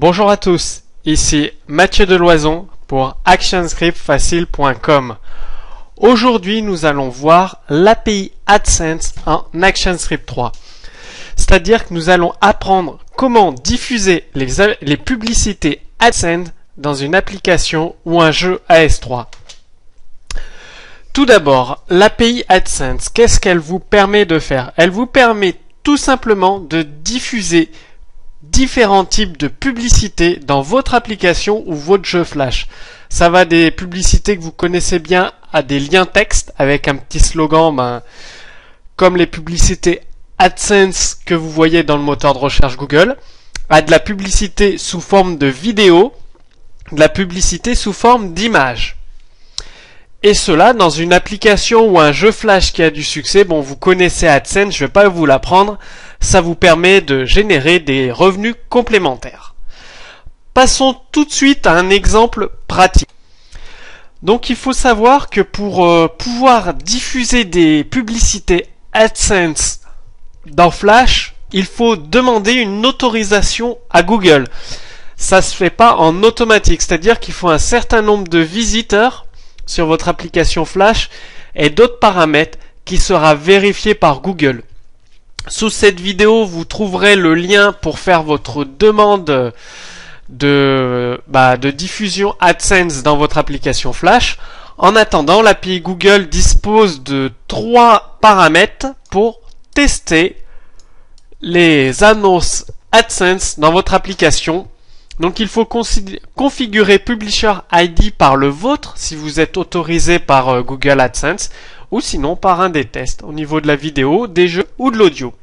Bonjour à tous, ici Mathieu Deloison pour ActionScriptFacile.com. Aujourd'hui, nous allons voir l'API AdSense en ActionScript 3. C'est-à-dire que nous allons apprendre comment diffuser les publicités AdSense dans une application ou un jeu AS3. Tout d'abord, l'API AdSense, qu'est-ce qu'elle vous permet de faire? Elle vous permet tout simplement de diffuser différents types de publicités dans votre application ou votre jeu Flash. Ça va des publicités que vous connaissez bien à des liens texte avec un petit slogan, comme les publicités AdSense que vous voyez dans le moteur de recherche Google, à de la publicité sous forme de vidéo, de la publicité sous forme d'image. Et cela dans une application ou un jeu Flash qui a du succès. Bon, vous connaissez AdSense, je ne vais pas vous l'apprendre. Ça vous permet de générer des revenus complémentaires. Passons tout de suite à un exemple pratique. Donc il faut savoir que pour pouvoir diffuser des publicités AdSense dans Flash, il faut demander une autorisation à Google. Ça se fait pas en automatique, c'est-à-dire qu'il faut un certain nombre de visiteurs sur votre application Flash et d'autres paramètres qui sera vérifié par Google. Sous cette vidéo, vous trouverez le lien pour faire votre demande de diffusion AdSense dans votre application Flash. En attendant, l'API Google dispose de 3 paramètres pour tester les annonces AdSense dans votre application. Donc il faut configurer Publisher ID par le vôtre si vous êtes autorisé par Google AdSense ou sinon par un des tests au niveau de la vidéo, des jeux ou de l'audio.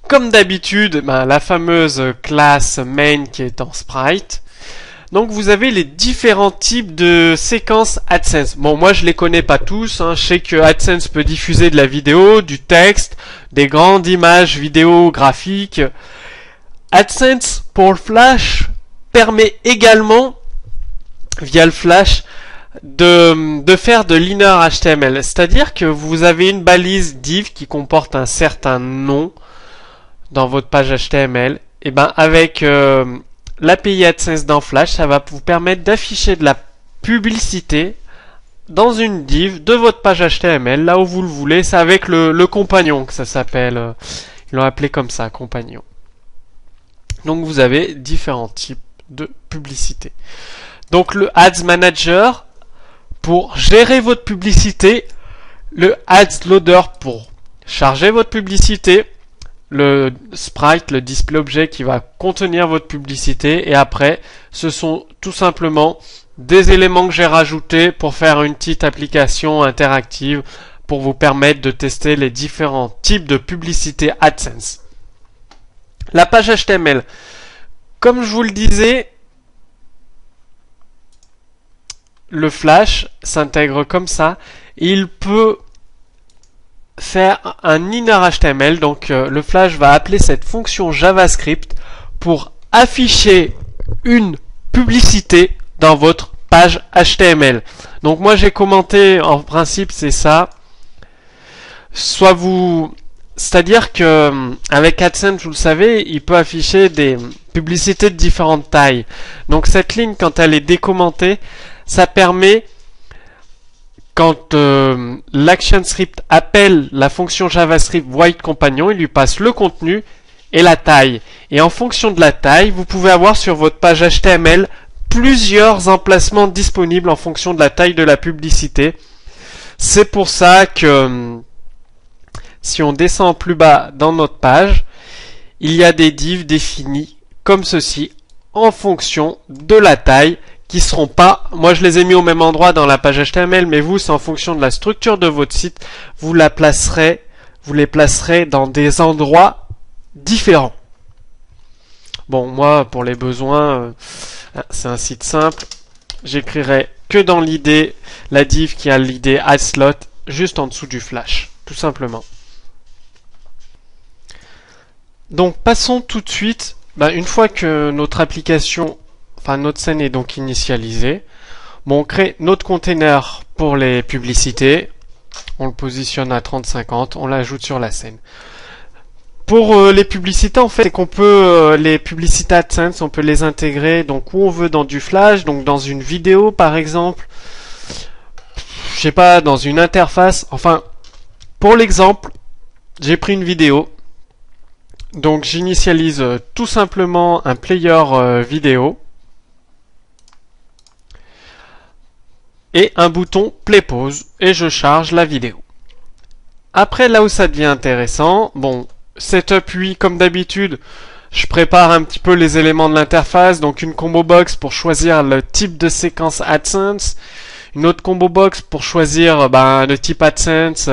Comme d'habitude, la fameuse classe main qui est en sprite. Donc vous avez les différents types de séquences AdSense. Bon, moi je les connais pas tous, Je sais que AdSense peut diffuser de la vidéo, du texte, des grandes images vidéo graphiques. AdSense pour le Flash permet également, via le Flash, de faire de l'inner HTML. C'est-à-dire que vous avez une balise div qui comporte un certain nom dans votre page HTML. Et avec l'API AdSense dans Flash, ça va vous permettre d'afficher de la publicité dans une div de votre page HTML, là où vous le voulez. C'est avec le compagnon que ça s'appelle. Ils l'ont appelé comme ça, compagnon. Donc vous avez différents types de publicité. Donc le Ads Manager pour gérer votre publicité, le Ads Loader pour charger votre publicité, le Sprite, le display objet qui va contenir votre publicité, et après ce sont tout simplement des éléments que j'ai rajoutés pour faire une petite application interactive pour vous permettre de tester les différents types de publicité AdSense. La page HTML, comme je vous le disais, le Flash s'intègre comme ça. Il peut faire un inner HTML, donc le Flash va appeler cette fonction JavaScript pour afficher une publicité dans votre page HTML. Donc moi j'ai commenté, en principe c'est ça. C'est-à-dire que avec AdSense, vous le savez, il peut afficher des publicités de différentes tailles. Donc cette ligne, quand elle est décommentée, ça permet, quand l'ActionScript appelle la fonction JavaScript voidCompagnon, il lui passe le contenu et la taille. Et en fonction de la taille, vous pouvez avoir sur votre page HTML plusieurs emplacements disponibles en fonction de la taille de la publicité. C'est pour ça que si on descend plus bas dans notre page, il y a des divs définis comme ceci en fonction de la taille qui seront pas, moi je les ai mis au même endroit dans la page HTML, mais vous c'est en fonction de la structure de votre site, vous les placerez dans des endroits différents. Bon, moi pour les besoins, c'est un site simple, j'écrirai que dans l'idée, la div qui a l'idée AdSlot juste en dessous du Flash, tout simplement. Donc passons tout de suite, une fois que notre application, notre scène est donc initialisée, on crée notre container pour les publicités, on le positionne à 30-50, on l'ajoute sur la scène. Pour les publicités, en fait, c'est qu'on peut les publicités AdSense, on peut les intégrer donc où on veut dans du Flash, donc dans une vidéo par exemple, je sais pas, dans une interface. Enfin, pour l'exemple, j'ai pris une vidéo, donc j'initialise tout simplement un player vidéo et un bouton Play Pause et je charge la vidéo. Après, là où ça devient intéressant, bon. Setup 8, comme d'habitude, je prépare un petit peu les éléments de l'interface, donc une combo box pour choisir le type de séquence AdSense, une autre combo box pour choisir le type AdSense,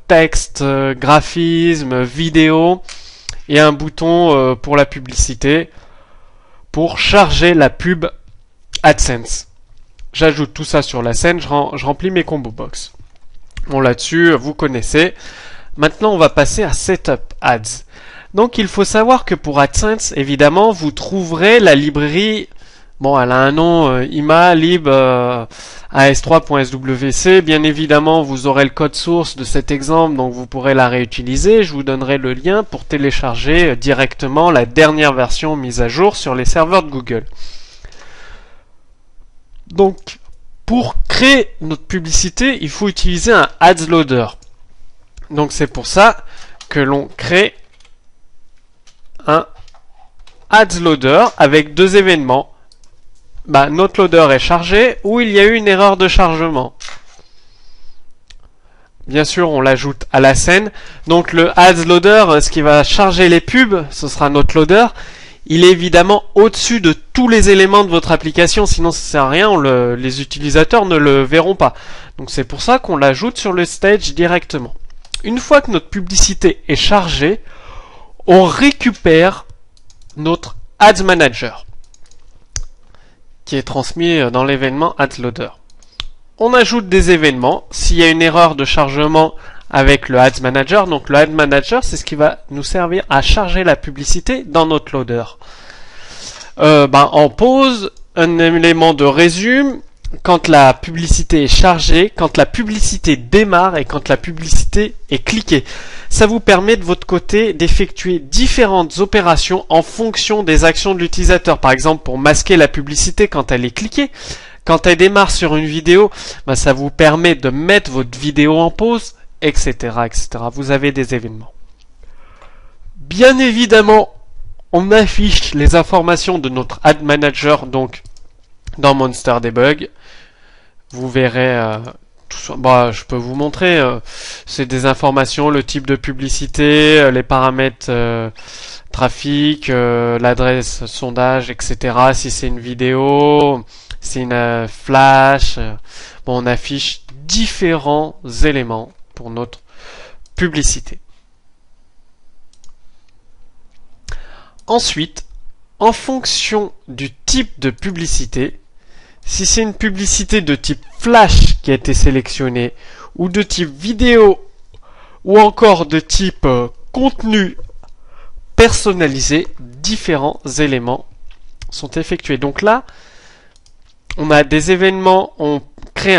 texte, graphisme, vidéo, et un bouton pour la publicité, pour charger la pub AdSense. J'ajoute tout ça sur la scène, je remplis mes combo box. Bon, là-dessus, vous connaissez. Maintenant, on va passer à Setup Ads. Donc, il faut savoir que pour AdSense, évidemment, vous trouverez la librairie. Bon, elle a un nom ima-lib as3.swc. Bien évidemment, vous aurez le code source de cet exemple, donc vous pourrez la réutiliser. Je vous donnerai le lien pour télécharger directement la dernière version mise à jour sur les serveurs de Google. Donc, pour créer notre publicité, il faut utiliser un Ads Loader. Donc c'est pour ça que l'on crée un Ads Loader avec deux événements. Notre loader est chargé ou il y a eu une erreur de chargement. Bien sûr, on l'ajoute à la scène. Donc le Ads Loader, ce qui va charger les pubs, ce sera notre loader. Il est évidemment au-dessus de tous les éléments de votre application, sinon ça sert à rien, les utilisateurs ne le verront pas. Donc c'est pour ça qu'on l'ajoute sur le stage directement. Une fois que notre publicité est chargée, on récupère notre Ads Manager qui est transmis dans l'événement Ads Loader. On ajoute des événements. S'il y a une erreur de chargement avec le Ads Manager, donc le Ads Manager, c'est ce qui va nous servir à charger la publicité dans notre loader. On pose un élément de résumé quand la publicité est chargée, quand la publicité démarre et quand la publicité est cliquée. Ça vous permet de votre côté d'effectuer différentes opérations en fonction des actions de l'utilisateur. Par exemple, pour masquer la publicité quand elle est cliquée, quand elle démarre sur une vidéo, ça vous permet de mettre votre vidéo en pause, etc., etc. Vous avez des événements. Bien évidemment, on affiche les informations de notre Ad Manager, donc dans Monster Debug. Vous verrez, je peux vous montrer, c'est des informations, le type de publicité, les paramètres trafic, l'adresse sondage, etc. Si c'est une vidéo, c'est une flash. On affiche différents éléments pour notre publicité. Ensuite, en fonction du type de publicité, si c'est une publicité de type flash qui a été sélectionnée, ou de type vidéo, ou encore de type contenu personnalisé, différents éléments sont effectués. Donc là, on a des événements, on crée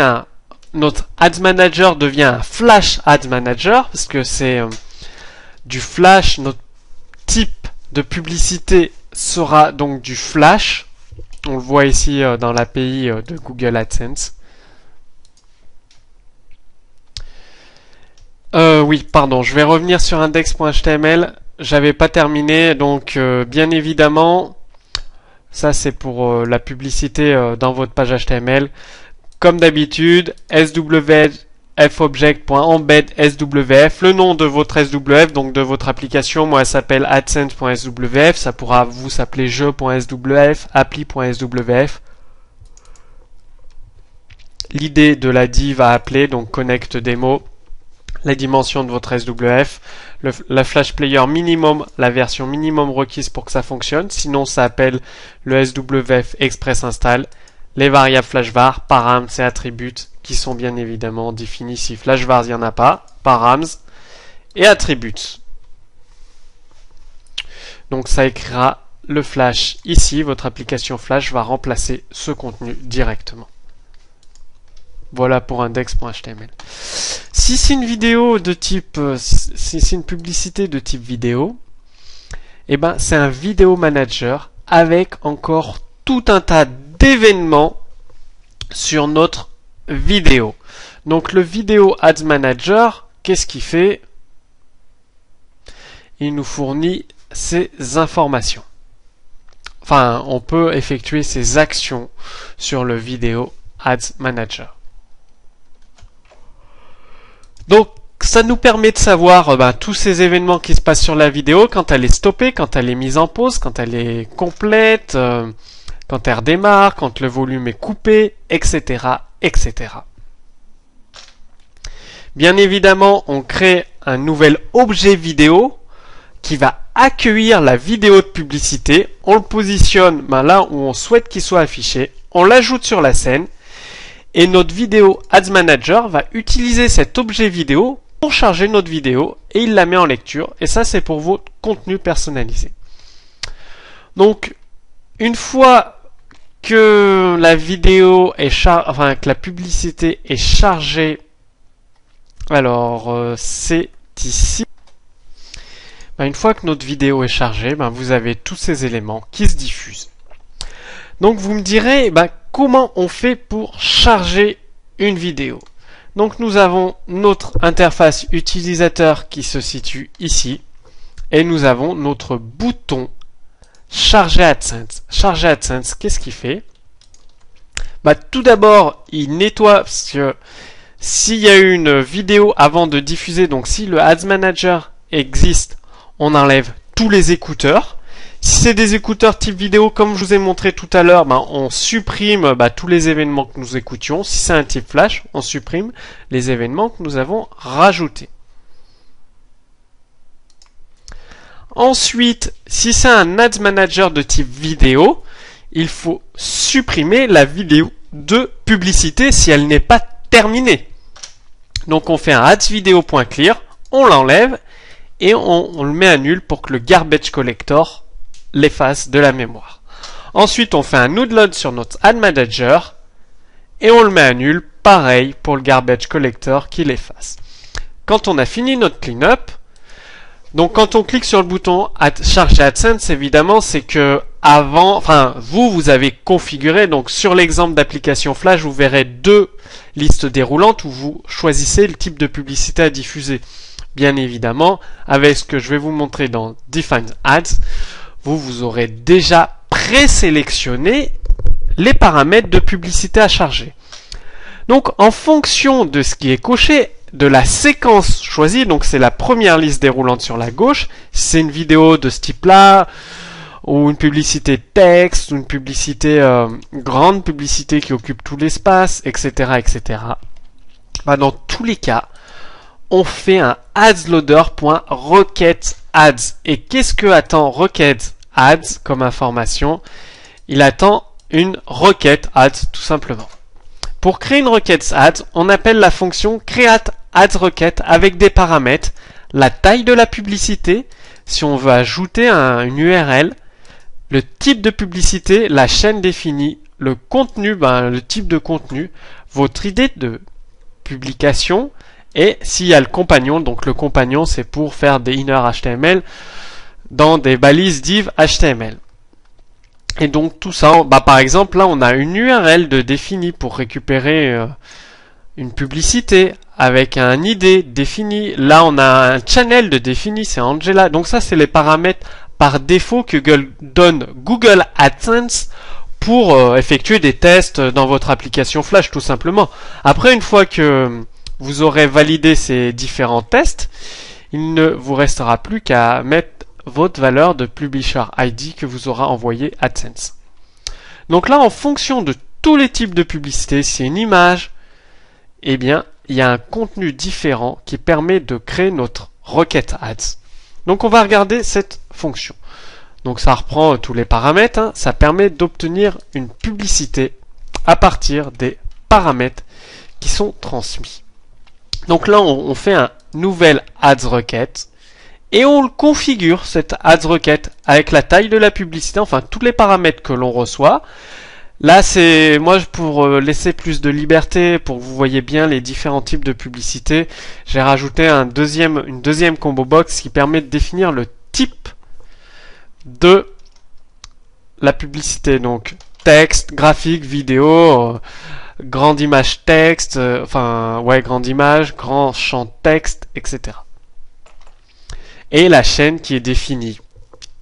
notre Ads Manager devient un Flash Ads Manager, parce que c'est du flash, notre type de publicité sera donc du flash. On le voit ici dans l'API de Google AdSense. Je vais revenir sur index.html. J'avais pas terminé, donc bien évidemment, ça c'est pour la publicité dans votre page HTML. Comme d'habitude, swf.object.embed swf, le nom de votre SWF, donc de votre application. Moi, elle s'appelle adsense.swf, ça pourra vous s'appeler jeu.swf, appli.swf. L'idée de la div à appeler, donc connect demo, la dimension de votre SWF, la flash player minimum, la version minimum requise pour que ça fonctionne, sinon ça appelle le SWF express install, les variables flashvar, params et attributs qui sont bien évidemment définis si flashvar il n'y en a pas, params et attributs. Donc ça écrira le flash ici, votre application flash va remplacer ce contenu directement. Voilà pour index.html. Si c'est une vidéo de type, si c'est une publicité de type vidéo, eh ben, c'est un vidéo manager avec encore tout un tas d'événements sur notre vidéo. Donc le vidéo Ads Manager, qu'est-ce qu'il fait? Il nous fournit ces informations. Enfin, on peut effectuer ces actions sur le vidéo Ads Manager. Donc, ça nous permet de savoir tous ces événements qui se passent sur la vidéo, quand elle est stoppée, quand elle est mise en pause, quand elle est complète, quand elle redémarre, quand le volume est coupé, etc., etc. Bien évidemment, on crée un nouvel objet vidéo qui va accueillir la vidéo de publicité. On le positionne là où on souhaite qu'il soit affiché. On l'ajoute sur la scène. Et notre vidéo Ads Manager va utiliser cet objet vidéo pour charger notre vidéo et il la met en lecture. Et ça, c'est pour votre contenu personnalisé. Donc, une fois que la vidéo est que la publicité est chargée, alors c'est ici. Une fois que notre vidéo est chargée, vous avez tous ces éléments qui se diffusent. Donc vous me direz, comment on fait pour charger une vidéo? Donc nous avons notre interface utilisateur qui se situe ici, et nous avons notre bouton Charger AdSense. Charger AdSense, qu'est-ce qu'il fait? Tout d'abord, il nettoie, parce que s'il y a une vidéo avant de diffuser, donc si le Ads Manager existe, on enlève tous les écouteurs. Si c'est des écouteurs type vidéo, comme je vous ai montré tout à l'heure, on supprime tous les événements que nous écoutions. Si c'est un type flash, on supprime les événements que nous avons rajoutés. Ensuite, si c'est un Ads Manager de type vidéo, il faut supprimer la vidéo de publicité si elle n'est pas terminée. Donc on fait un ads-video.clear, on l'enlève et on le met à nul pour que le garbage collector l'efface de la mémoire. Ensuite, on fait un download sur notre Ad Manager et on le met à nul, pareil pour le garbage collector qui l'efface. Quand on a fini notre cleanup, donc quand on clique sur le bouton Charger AdSense, évidemment, c'est que vous avez configuré, donc sur l'exemple d'application Flash, vous verrez deux listes déroulantes où vous choisissez le type de publicité à diffuser. Bien évidemment, avec ce que je vais vous montrer dans Define Ads, vous aurez déjà présélectionné les paramètres de publicité à charger. Donc, en fonction de ce qui est coché, de la séquence choisie, donc c'est la première liste déroulante sur la gauche, si c'est une vidéo de ce type-là, ou une publicité texte, ou une publicité, grande publicité qui occupe tout l'espace, etc., etc. Dans tous les cas, on fait un adsloader.requête_ads. Et qu'est-ce que attend requête ads comme information? Il attend une requête ads tout simplement. Pour créer une requête ads, on appelle la fonction create ads requête avec des paramètres, la taille de la publicité, si on veut ajouter une URL, le type de publicité, la chaîne définie, le contenu, le type de contenu, votre idée de publication, et s'il y a le compagnon, donc le compagnon c'est pour faire des inner HTML dans des balises div HTML. Et donc tout ça, par exemple là on a une URL de définie pour récupérer une publicité avec un ID défini. Là on a un channel de défini, c'est Angela. Donc ça c'est les paramètres par défaut que donne Google AdSense pour effectuer des tests dans votre application Flash tout simplement. Après une fois que vous aurez validé ces différents tests, il ne vous restera plus qu'à mettre votre valeur de Publisher ID que vous aura envoyé AdSense. Donc là, en fonction de tous les types de publicité, si c'est une image, eh bien, il y a un contenu différent qui permet de créer notre requête ads. Donc on va regarder cette fonction. Donc ça reprend tous les paramètres, ça permet d'obtenir une publicité à partir des paramètres qui sont transmis. Donc là, on fait un nouvel ads requête et on le configure, cette ads requête, avec la taille de la publicité, enfin tous les paramètres que l'on reçoit. Là, c'est moi pour laisser plus de liberté, pour que vous voyez bien les différents types de publicité, j'ai rajouté une deuxième combo box qui permet de définir le type de la publicité. Donc texte, graphique, vidéo, grande image texte, grande image, grand champ texte, etc. Et la chaîne qui est définie.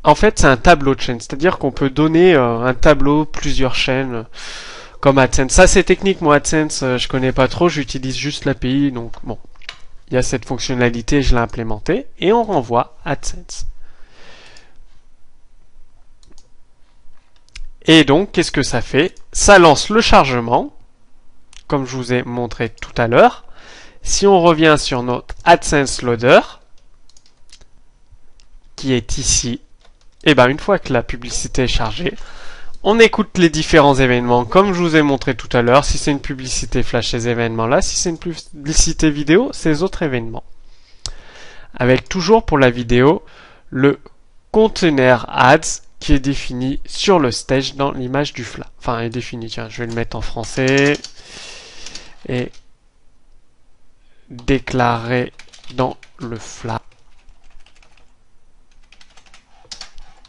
En fait, c'est un tableau de chaîne, c'est-à-dire qu'on peut donner un tableau, plusieurs chaînes, comme AdSense. Ça, c'est technique, moi, AdSense, je connais pas trop, j'utilise juste l'API, donc bon, il y a cette fonctionnalité, je l'ai implémentée, et on renvoie AdSense. Et donc, qu'est-ce que ça fait? Ça lance le chargement, comme je vous ai montré tout à l'heure. Si on revient sur notre AdSense Loader, qui est ici, et bien une fois que la publicité est chargée, on écoute les différents événements, comme je vous ai montré tout à l'heure. Si c'est une publicité flash, ces événements-là. Si c'est une publicité vidéo, ces autres événements. Avec toujours pour la vidéo, le container ads qui est défini sur le stage dans l'image du flash. Enfin, est défini, tiens, je vais le mettre en français. Et déclaré dans le flash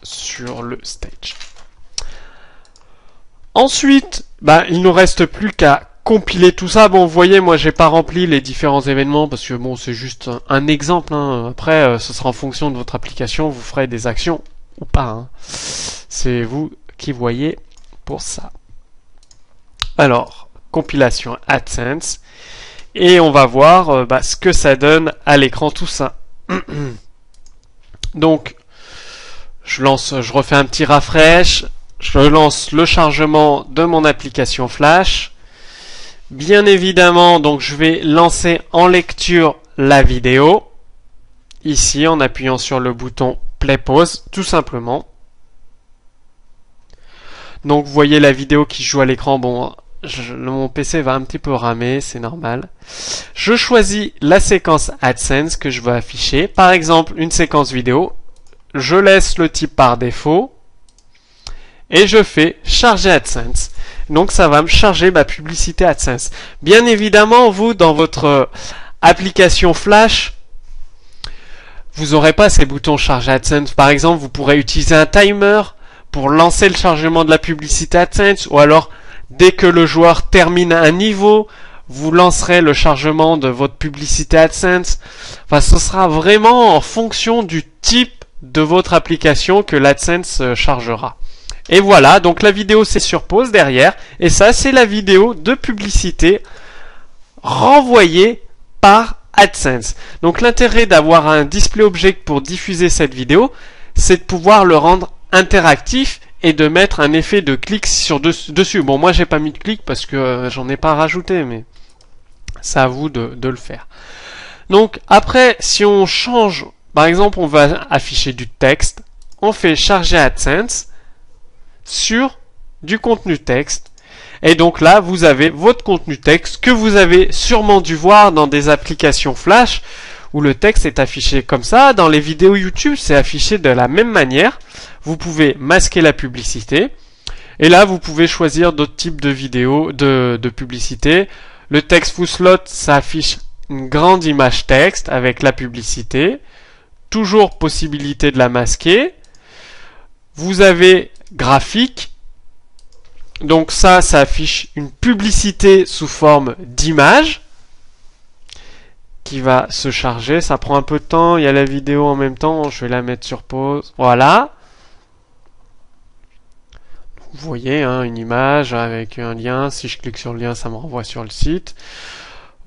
sur le stage. Ensuite, il ne nous reste plus qu'à compiler tout ça. Bon, vous voyez, moi, j'ai pas rempli les différents événements parce que bon, c'est juste un exemple. Hein. Après, ce sera en fonction de votre application. Vous ferez des actions ou pas. Hein. C'est vous qui voyez pour ça. Alors, compilation AdSense. Et on va voir ce que ça donne à l'écran tout ça. Donc, je refais un petit refresh. Je lance le chargement de mon application Flash. Bien évidemment, donc je vais lancer en lecture la vidéo. Ici, en appuyant sur le bouton Play Pause, tout simplement. Donc vous voyez la vidéo qui joue à l'écran. Bon, mon PC va un petit peu ramer, c'est normal. Je choisis la séquence AdSense que je veux afficher. Par exemple, une séquence vidéo. Je laisse le type par défaut. Et je fais charger AdSense. Donc ça va me charger ma publicité AdSense. Bien évidemment, vous, dans votre application Flash, vous n'aurez pas ces boutons charger AdSense. Par exemple, vous pourrez utiliser un timer pour lancer le chargement de la publicité AdSense. Ou alors, dès que le joueur termine un niveau, vous lancerez le chargement de votre publicité AdSense. Enfin, ce sera vraiment en fonction du type de votre application que l'AdSense chargera. Et voilà, donc la vidéo c'est sur pause derrière, et ça c'est la vidéo de publicité renvoyée par AdSense. Donc l'intérêt d'avoir un display object pour diffuser cette vidéo, c'est de pouvoir le rendre interactif et de mettre un effet de clic dessus. Bon, moi j'ai pas mis de clic parce que j'en ai pas rajouté, mais c'est à vous de le faire. Donc après, si on change, par exemple on va afficher du texte, on fait charger AdSense sur du contenu texte. Et donc là, vous avez votre contenu texte que vous avez sûrement dû voir dans des applications Flash où le texte est affiché comme ça. Dans les vidéos YouTube, c'est affiché de la même manière. Vous pouvez masquer la publicité. Et là, vous pouvez choisir d'autres types de vidéos, de publicité. Le texte full slot, ça affiche une grande image texte avec la publicité. Toujours possibilité de la masquer. Vous avez graphique. Donc ça affiche une publicité sous forme d'image qui va se charger. Ça prend un peu de temps. Il y a la vidéo en même temps. Je vais la mettre sur pause. Voilà. Vous voyez une image avec un lien. Si je clique sur le lien, ça me renvoie sur le site.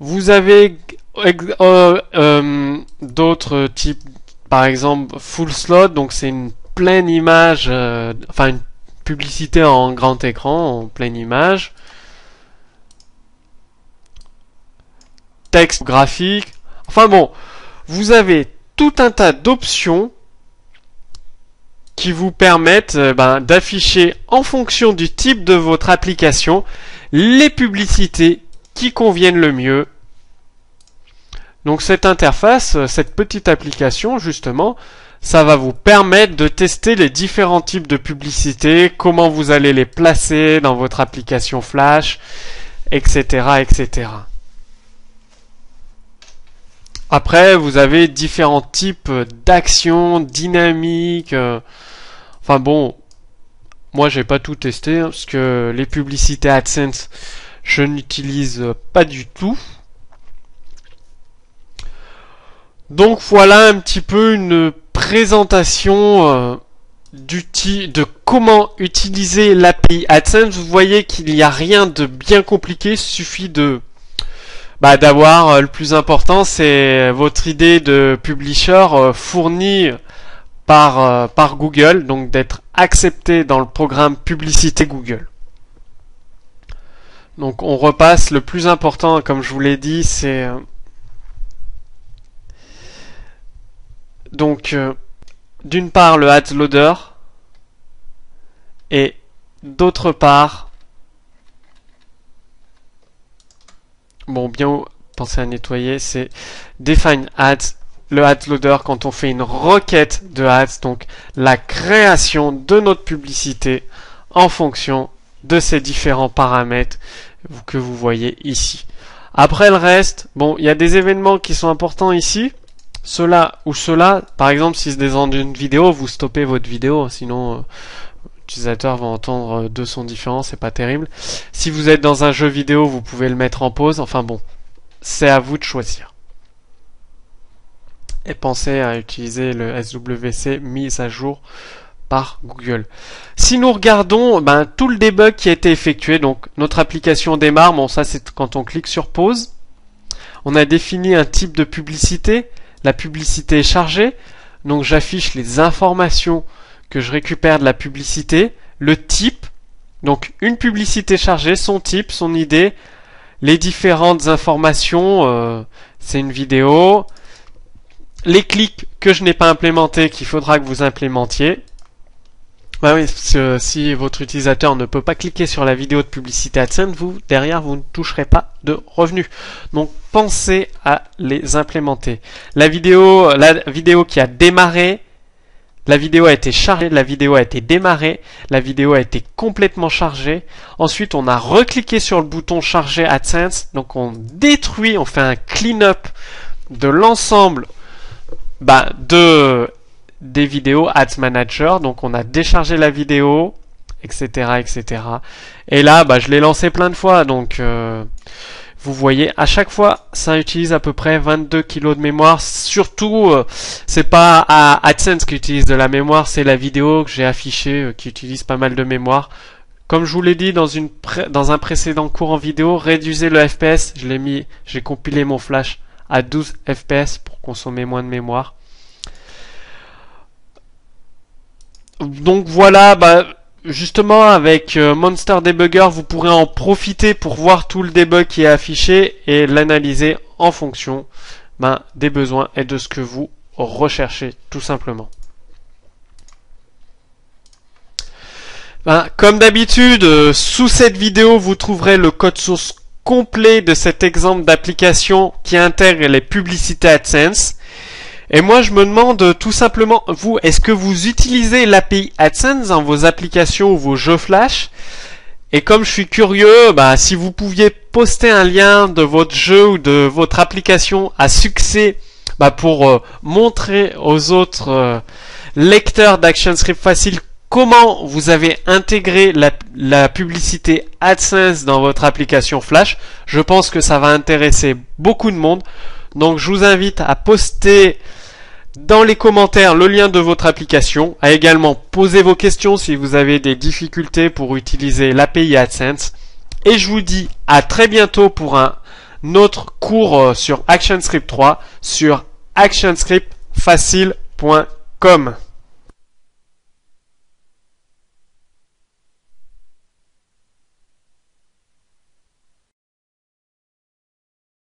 Vous avez d'autres types. Par exemple, full slot. Donc c'est une pleine image, une publicité en grand écran, en pleine image. Texte graphique. Enfin bon, vous avez tout un tas d'options qui vous permettent d'afficher en fonction du type de votre application les publicités qui conviennent le mieux. Donc cette interface, cette petite application justement, ça va vous permettre de tester les différents types de publicités, comment vous allez les placer dans votre application Flash, etc., etc. Après, vous avez différents types d'actions dynamiques. Enfin bon, moi j'ai pas tout testé, hein, parce que les publicités AdSense, je n'utilise pas du tout. Donc voilà un petit peu une présentation de comment utiliser l'API AdSense. Vous voyez qu'il n'y a rien de bien compliqué, il suffit de d'avoir le plus important, c'est votre idée de publisher fournie par Google, donc d'être accepté dans le programme publicité Google. Donc on repasse, le plus important, comme je vous l'ai dit, c'est donc d'une part le Ads Loader et d'autre part, bon, bien penser à nettoyer, c'est Define Ads, le Ads Loader quand on fait une requête de ads, donc la création de notre publicité en fonction de ces différents paramètres que vous voyez ici. Après le reste, bon, il y a des événements qui sont importants ici. Cela ou cela, par exemple, si c'est dans une vidéo, vous stoppez votre vidéo, sinon l'utilisateur va entendre deux sons différents, c'est pas terrible. Si vous êtes dans un jeu vidéo, vous pouvez le mettre en pause. Enfin bon, c'est à vous de choisir. Et pensez à utiliser le SWC mis à jour par Google. Si nous regardons tout le debug qui a été effectué, donc notre application démarre, bon ça c'est quand on clique sur pause. On a défini un type de publicité, la publicité est chargée, donc j'affiche les informations que je récupère de la publicité, le type, donc une publicité chargée, son type, son idée, les différentes informations, c'est une vidéo, les clics que je n'ai pas implémentés, qu'il faudra que vous implémentiez. Bah oui, parce que si votre utilisateur ne peut pas cliquer sur la vidéo de publicité AdSense, derrière, vous ne toucherez pas de revenus. Donc, pensez à les implémenter. La vidéo qui a démarré, la vidéo a été chargée, la vidéo a été démarrée, la vidéo a été complètement chargée. Ensuite, on a recliqué sur le bouton charger AdSense. Donc, on détruit, on fait un clean-up de l'ensemble des vidéos Ads Manager. Donc on a déchargé la vidéo, etc., etc. Et là, je l'ai lancé plein de fois. Donc vous voyez, à chaque fois, ça utilise à peu près 22 kg de mémoire. Surtout, c'est pas AdSense qui utilise de la mémoire, c'est la vidéo que j'ai affichée qui utilise pas mal de mémoire. Comme je vous l'ai dit dans un précédent cours en vidéo, réduisez le FPS. J'ai compilé mon flash à 12 FPS pour consommer moins de mémoire. Donc voilà, justement avec Monster Debugger, vous pourrez en profiter pour voir tout le debug qui est affiché et l'analyser en fonction des besoins et de ce que vous recherchez tout simplement. Comme d'habitude, sous cette vidéo, vous trouverez le code source complet de cet exemple d'application qui intègre les publicités AdSense. Et moi, je me demande tout simplement, vous, est-ce que vous utilisez l'API AdSense dans vos applications ou vos jeux Flash? Et comme je suis curieux, si vous pouviez poster un lien de votre jeu ou de votre application à succès pour montrer aux autres lecteurs d'ActionScript Facile comment vous avez intégré la publicité AdSense dans votre application Flash, je pense que ça va intéresser beaucoup de monde. Donc je vous invite à poster dans les commentaires le lien de votre application, à également poser vos questions si vous avez des difficultés pour utiliser l'API AdSense. Et je vous dis à très bientôt pour un autre cours sur ActionScript 3 sur actionscriptfacile.com.